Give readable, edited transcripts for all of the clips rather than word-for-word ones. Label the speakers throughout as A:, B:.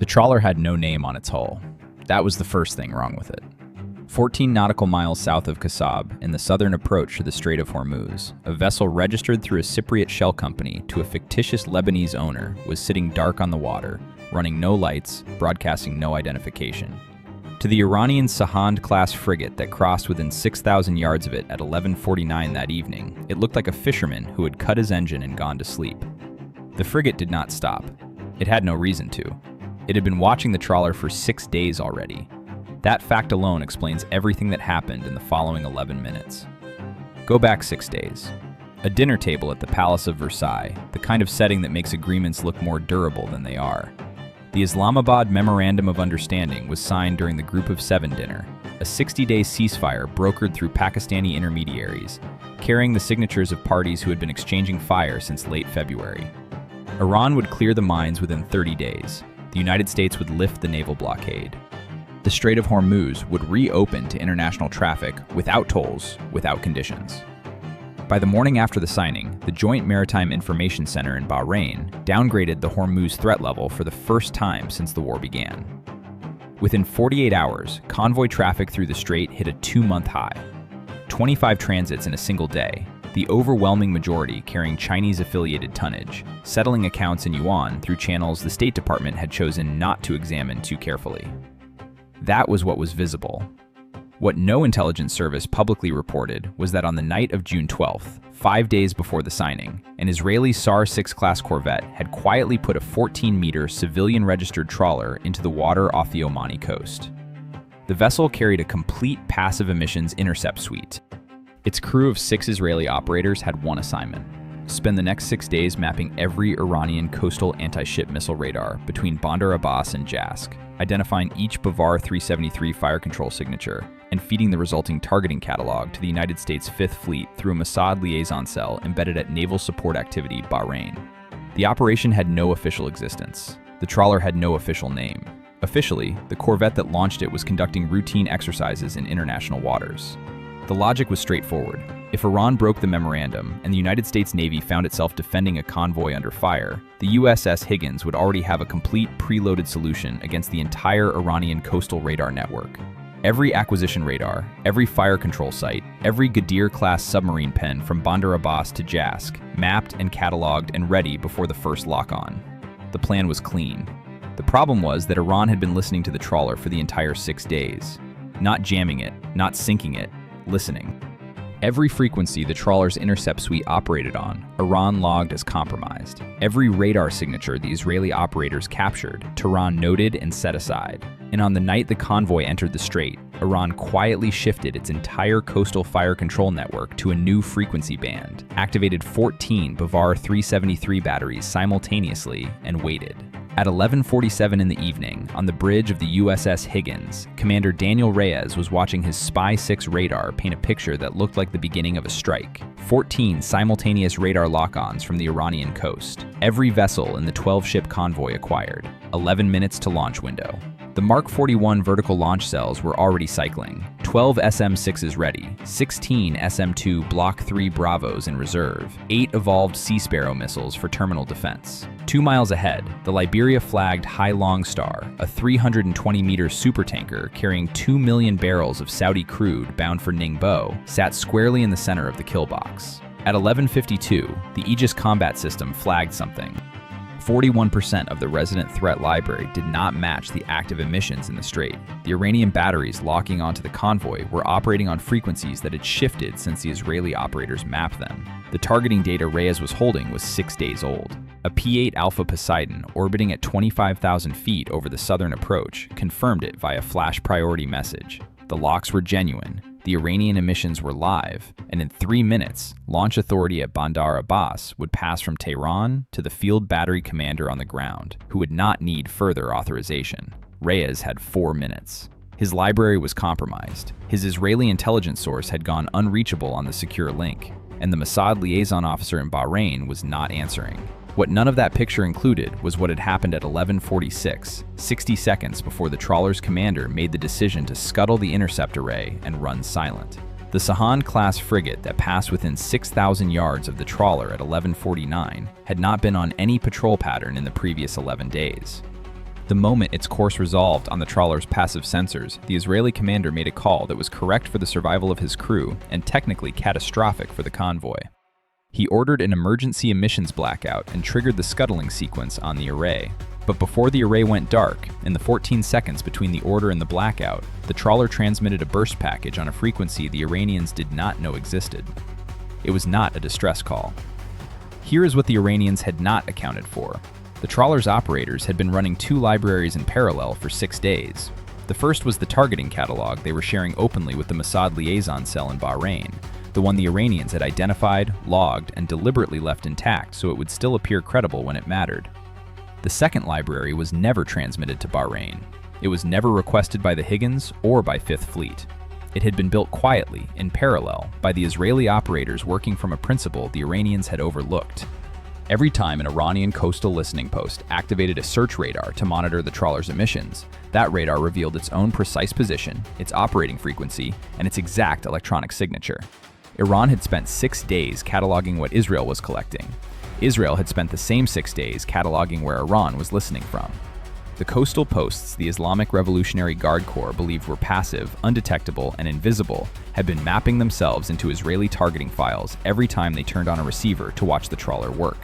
A: The trawler had no name on its hull. That was the first thing wrong with it. 14 nautical miles south of Kasab, in the southern approach to the Strait of Hormuz, a vessel registered through a Cypriot shell company to a fictitious Lebanese owner was sitting dark on the water, running no lights, broadcasting no identification. To the Iranian Sahand-class frigate that crossed within 6,000 yards of it at 11:49 that evening, it looked like a fisherman who had cut his engine and gone to sleep. The frigate did not stop. It had no reason to. It had been watching the trawler for 6 days already. That fact alone explains everything that happened in the following 11 minutes. Go back 6 days. A dinner table at the Palace of Versailles, the kind of setting that makes agreements look more durable than they are. The Islamabad Memorandum of Understanding was signed during the Group of Seven dinner, a 60-day ceasefire brokered through Pakistani intermediaries, carrying the signatures of parties who had been exchanging fire since late February. Iran would clear the mines within 30 days. The United States would lift the naval blockade. The Strait of Hormuz would reopen to international traffic without tolls, without conditions. By the morning after the signing, the Joint Maritime Information Center in Bahrain downgraded the Hormuz threat level for the first time since the war began. Within 48 hours, convoy traffic through the strait hit a 2-month high. 25 transits in a single day, the overwhelming majority carrying Chinese-affiliated tonnage, settling accounts in yuan through channels the State Department had chosen not to examine too carefully. That was what was visible. What no intelligence service publicly reported was that on the night of June 12th, 5 days before the signing, an Israeli SAR 6-class corvette had quietly put a 14-meter civilian-registered trawler into the water off the Omani coast. The vessel carried a complete passive emissions intercept suite. Its crew of 6 Israeli operators had one assignment: spend the next 6 days mapping every Iranian coastal anti-ship missile radar between Bandar Abbas and Jask, identifying each Bavar 373 fire control signature, and feeding the resulting targeting catalog to the United States 5th Fleet through a Mossad liaison cell embedded at Naval Support Activity, Bahrain. The operation had no official existence. The trawler had no official name. Officially, the corvette that launched it was conducting routine exercises in international waters. The logic was straightforward. If Iran broke the memorandum and the United States Navy found itself defending a convoy under fire, the USS Higgins would already have a complete preloaded solution against the entire Iranian coastal radar network. Every acquisition radar, every fire control site, every Ghadir-class submarine pen from Bandar Abbas to Jask, mapped and cataloged and ready before the first lock-on. The plan was clean. The problem was that Iran had been listening to the trawler for the entire 6 days. Not jamming it, not sinking it, listening. Every frequency the trawler's intercept suite operated on, Iran logged as compromised. Every radar signature the Israeli operators captured, Tehran noted and set aside. And on the night the convoy entered the strait, Iran quietly shifted its entire coastal fire control network to a new frequency band, activated 14 Bavar 373 batteries simultaneously, and waited. At 11:47 in the evening, on the bridge of the USS Higgins, Commander Daniel Reyes was watching his Spy 6 radar paint a picture that looked like the beginning of a strike. 14 simultaneous radar lock-ons from the Iranian coast. Every vessel in the 12-ship convoy acquired. 11 minutes to launch window. The Mark 41 vertical launch cells were already cycling. 12 SM-6s ready, 16 SM-2 Block 3 Bravos in reserve, 8 evolved Sea Sparrow missiles for terminal defense. 2 miles ahead, the Liberia-flagged Hai Long Star, a 320-meter supertanker carrying 2 million barrels of Saudi crude bound for Ningbo, sat squarely in the center of the kill box. At 11:52, the Aegis combat system flagged something. 41% of the resident threat library did not match the active emissions in the strait. The Iranian batteries locking onto the convoy were operating on frequencies that had shifted since the Israeli operators mapped them. The targeting data Reyes was holding was 6 days old. A P-8 Alpha Poseidon orbiting at 25,000 feet over the southern approach confirmed it via flash priority message. The locks were genuine. The Iranian emissions were live, and in 3 minutes, launch authority at Bandar Abbas would pass from Tehran to the field battery commander on the ground, who would not need further authorization. Reyes had 4 minutes. His library was compromised. His Israeli intelligence source had gone unreachable on the secure link, and the Mossad liaison officer in Bahrain was not answering. What none of that picture included was what had happened at 11:46, 60 seconds before the trawler's commander made the decision to scuttle the intercept array and run silent. The Sahand-class frigate that passed within 6,000 yards of the trawler at 11:49 had not been on any patrol pattern in the previous 11 days. The moment its course resolved on the trawler's passive sensors, the Israeli commander made a call that was correct for the survival of his crew and technically catastrophic for the convoy. He ordered an emergency emissions blackout and triggered the scuttling sequence on the array. But before the array went dark, in the 14 seconds between the order and the blackout, the trawler transmitted a burst package on a frequency the Iranians did not know existed. It was not a distress call. Here is what the Iranians had not accounted for. The trawler's operators had been running 2 libraries in parallel for 6 days. The first was the targeting catalog they were sharing openly with the Mossad liaison cell in Bahrain, the one the Iranians had identified, logged, and deliberately left intact so it would still appear credible when it mattered. The second library was never transmitted to Bahrain. It was never requested by the Higgins or by Fifth Fleet. It had been built quietly, in parallel, by the Israeli operators working from a principle the Iranians had overlooked. Every time an Iranian coastal listening post activated a search radar to monitor the trawler's emissions, that radar revealed its own precise position, its operating frequency, and its exact electronic signature. Iran had spent 6 days cataloging what Israel was collecting. Israel had spent the same 6 days cataloging where Iran was listening from. The coastal posts the Islamic Revolutionary Guard Corps believed were passive, undetectable, and invisible had been mapping themselves into Israeli targeting files every time they turned on a receiver to watch the trawler work.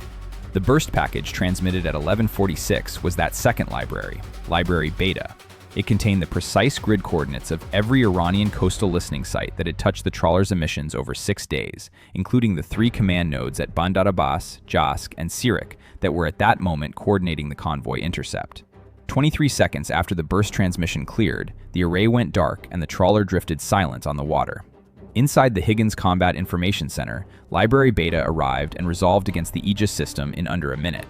A: The burst package transmitted at 11:46 was that second library, Library Beta. It contained the precise grid coordinates of every Iranian coastal listening site that had touched the trawler's emissions over 6 days, including the 3 command nodes at Bandar Abbas, Jask, and Sirik that were at that moment coordinating the convoy intercept. 23 seconds after the burst transmission cleared, the array went dark and the trawler drifted silent on the water. Inside the Higgins Combat Information Center, Library Beta arrived and resolved against the Aegis system in under a minute.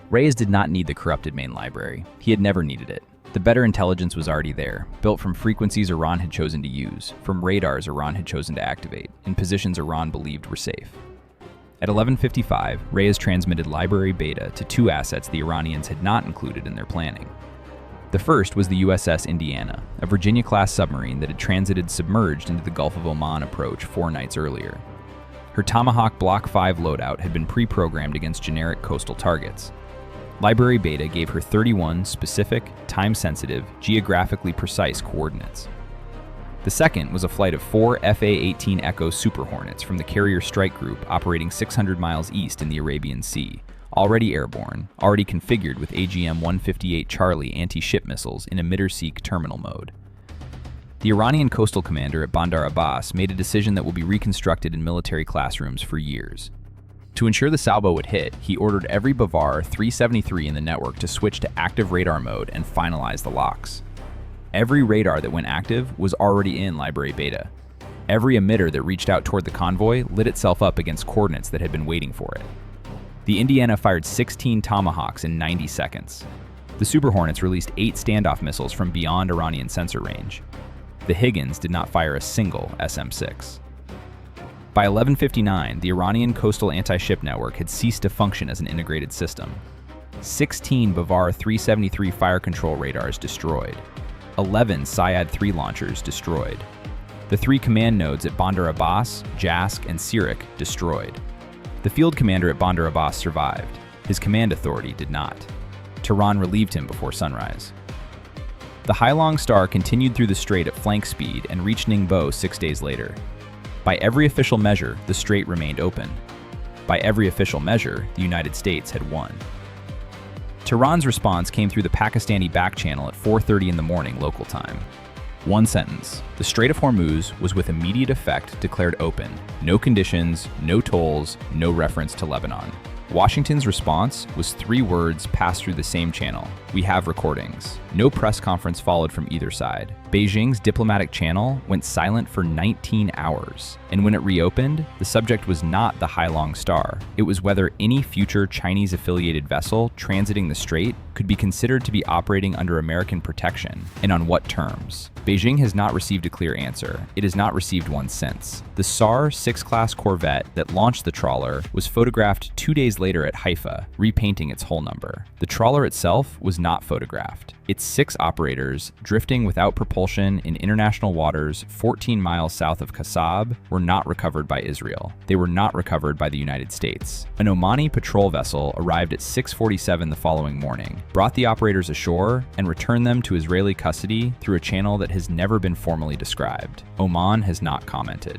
A: Reyes did not need the corrupted main library. He had never needed it. The better intelligence was already there, built from frequencies Iran had chosen to use, from radars Iran had chosen to activate, in positions Iran believed were safe. At 11:55, Reyes transmitted Library Beta to 2 assets the Iranians had not included in their planning. The first was the USS Indiana, a Virginia-class submarine that had transited submerged into the Gulf of Oman approach 4 nights earlier. Her Tomahawk Block 5 loadout had been pre-programmed against generic coastal targets. Library Beta gave her 31 specific, time-sensitive, geographically precise coordinates. The second was a flight of 4 FA-18 Echo Super Hornets from the Carrier Strike Group operating 600 miles east in the Arabian Sea, already airborne, already configured with AGM-158 Charlie anti-ship missiles in emitter-seek terminal mode. The Iranian coastal commander at Bandar Abbas made a decision that will be reconstructed in military classrooms for years. To ensure the salvo would hit, he ordered every Bavar 373 in the network to switch to active radar mode and finalize the locks. Every radar that went active was already in Library Beta. Every emitter that reached out toward the convoy lit itself up against coordinates that had been waiting for it. The Indiana fired 16 Tomahawks in 90 seconds. The Super Hornets released 8 standoff missiles from beyond Iranian sensor range. The Higgins did not fire a single SM-6. By 11:59, the Iranian coastal anti-ship network had ceased to function as an integrated system. 16 Bavar 373 fire control radars destroyed. 11 Syad-3 launchers destroyed. The 3 command nodes at Bandar Abbas, Jask, and Sirik destroyed. The field commander at Bandar Abbas survived. His command authority did not. Tehran relieved him before sunrise. The Hailong Star continued through the strait at flank speed and reached Ningbo 6 days later. By every official measure, the strait remained open. By every official measure, the United States had won. Tehran's response came through the Pakistani back channel at 4:30 in the morning local time. One sentence: the Strait of Hormuz was with immediate effect declared open. No conditions, no tolls, no reference to Lebanon. Washington's response was 3 words passed through the same channel: we have recordings. No press conference followed from either side. Beijing's diplomatic channel went silent for 19 hours, and when it reopened, the subject was not the Hailong Star. It was whether any future Chinese-affiliated vessel transiting the strait could be considered to be operating under American protection, and on what terms. Beijing has not received a clear answer. It has not received one since. The SAR 6-class corvette that launched the trawler was photographed 2 days later at Haifa, repainting its hull number. The trawler itself was not photographed. Its 6 operators, drifting without propulsion propulsion in international waters 14 miles south of Kasab were not recovered by Israel. They were not recovered by the United States. An Omani patrol vessel arrived at 6:47 the following morning, brought the operators ashore, and returned them to Israeli custody through a channel that has never been formally described. Oman has not commented.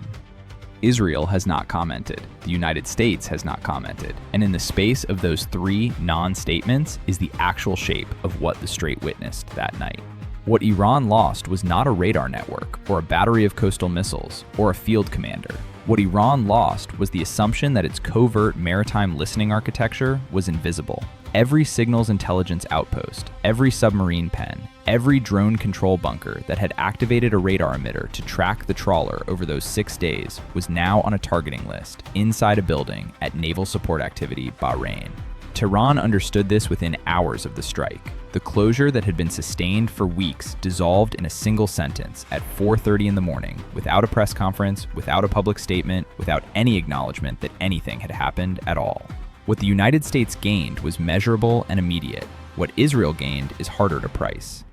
A: Israel has not commented, the United States has not commented, and in the space of those three non-statements is the actual shape of what the Strait witnessed that night. What Iran lost was not a radar network, or a battery of coastal missiles, or a field commander. What Iran lost was the assumption that its covert maritime listening architecture was invisible. Every signals intelligence outpost, every submarine pen, every drone control bunker that had activated a radar emitter to track the trawler over those 6 days was now on a targeting list inside a building at Naval Support Activity, Bahrain. Tehran understood this within hours of the strike. The closure that had been sustained for weeks dissolved in a single sentence at 4:30 in the morning, without a press conference, without a public statement, without any acknowledgement that anything had happened at all. What the United States gained was measurable and immediate. What Israel gained is harder to price.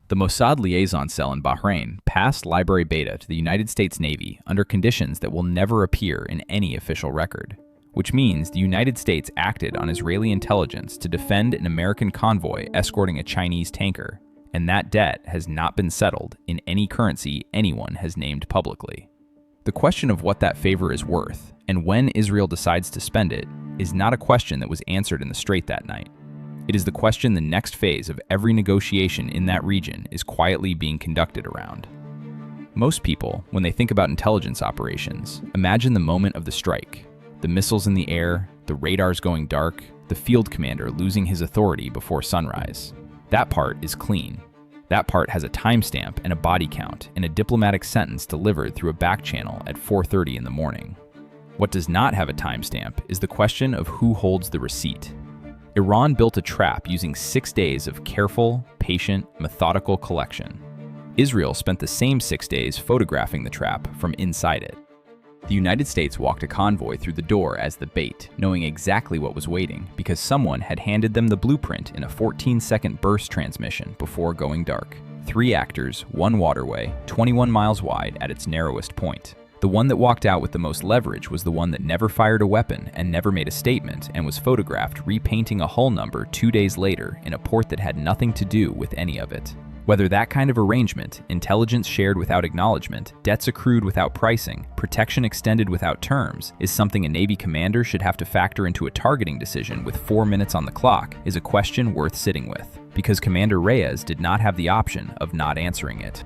A: The Mossad liaison cell in Bahrain passed library beta to the United States Navy under conditions that will never appear in any official record, which means the United States acted on Israeli intelligence to defend an American convoy escorting a Chinese tanker, and that debt has not been settled in any currency anyone has named publicly. The question of what that favor is worth, and when Israel decides to spend it, is not a question that was answered in the Strait that night. It is the question the next phase of every negotiation in that region is quietly being conducted around. Most people, when they think about intelligence operations, imagine the moment of the strike, the missiles in the air, the radars going dark, the field commander losing his authority before sunrise. That part is clean. That part has a timestamp and a body count and a diplomatic sentence delivered through a back channel at 4:30 in the morning. What does not have a timestamp is the question of who holds the receipt. Iran built a trap using 6 days of careful, patient, methodical collection. Israel spent the same 6 days photographing the trap from inside it. The United States walked a convoy through the door as the bait, knowing exactly what was waiting because someone had handed them the blueprint in a 14-second burst transmission before going dark. 3 actors, 1 waterway, 21 miles wide at its narrowest point. The one that walked out with the most leverage was the one that never fired a weapon and never made a statement and was photographed repainting a hull number 2 days later in a port that had nothing to do with any of it. Whether that kind of arrangement, intelligence shared without acknowledgement, debts accrued without pricing, protection extended without terms, is something a Navy commander should have to factor into a targeting decision with 4 minutes on the clock is a question worth sitting with, because Commander Reyes did not have the option of not answering it.